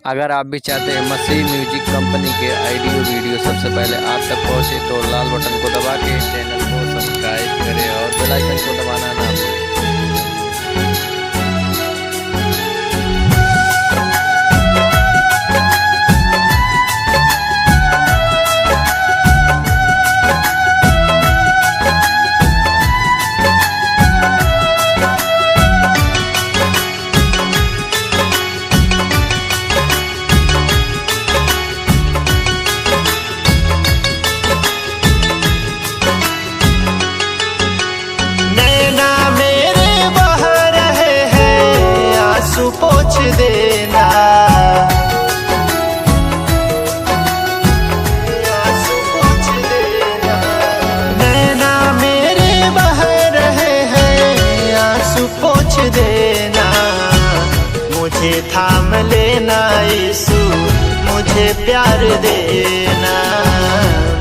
अगर आप भी चाहते हैं मसीह म्यूजिक कंपनी के ऑडियो वीडियो सबसे पहले आप तक पहुंचे तो लाल बटन को दबा के चैनल को सब्सक्राइब करें और बेल आइकन को दबाना ना भूलें। पोछ देना आंसू पोछ देना, नैना मेरे बह रहे हैं आंसू पोछ देना। मुझे थाम लेना यीशु मुझे प्यार देना,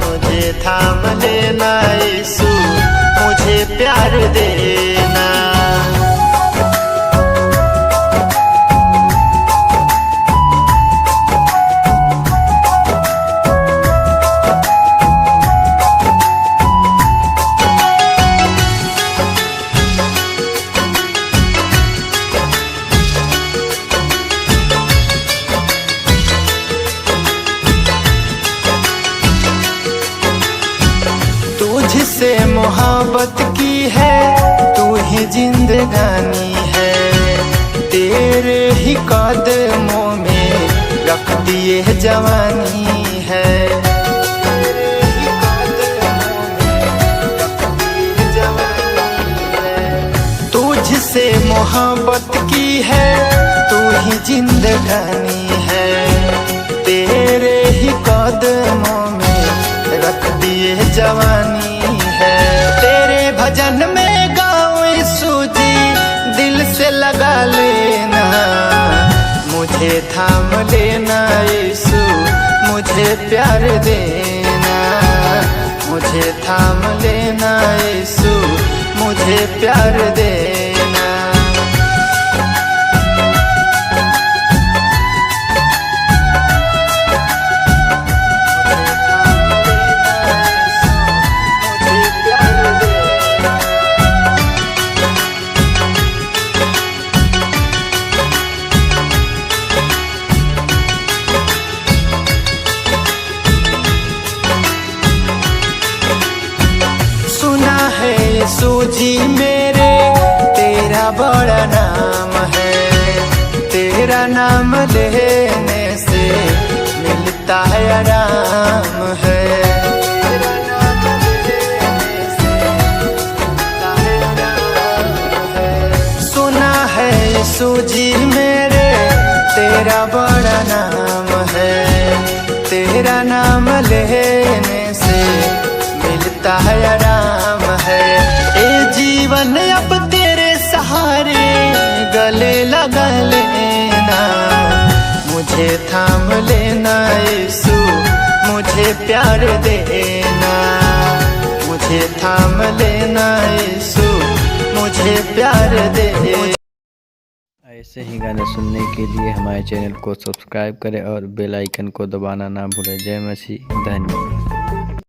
मुझे थाम लेना यीशु मुझे प्यार देना। तुझसे मोहब्बत की है तू ही जिंदगानी है, तेरे ही कदमों में रख दिए जवानी है, तेरे ही कदमों में रख दिए जवानी है। तुझसे मोहब्बत की है तू ही जिंदगानी है, तेरे ही कदमों में रख दिए जवानी है। तेरे भजन में गाऊं यीशु जी दिल से लगा लेना, मुझे थाम लेना यीशु मुझे प्यार देना, मुझे थाम लेना यीशु मुझे प्यार देना। यीशु जी मेरे तेरा बड़ा नाम है, तेरा नाम लेने से मिलता है आराम है, तेरा नाम लेने से मिलता है आराम है। सुना है यीशु जी मेरे तेरा बड़ा नाम है, तेरा नाम लेने से मिलता है आराम है। ए जीवन अब तेरे सहारे गले लगा लेना, मुझे थाम लेना यीशु मुझे प्यार देना, मुझे थाम लेना यीशु मुझे प्यार देना। ऐसे ही गाने सुनने के लिए हमारे चैनल को सब्सक्राइब करें और बेल आइकन को दबाना ना भूलें। जय मसीह, धन्यवाद।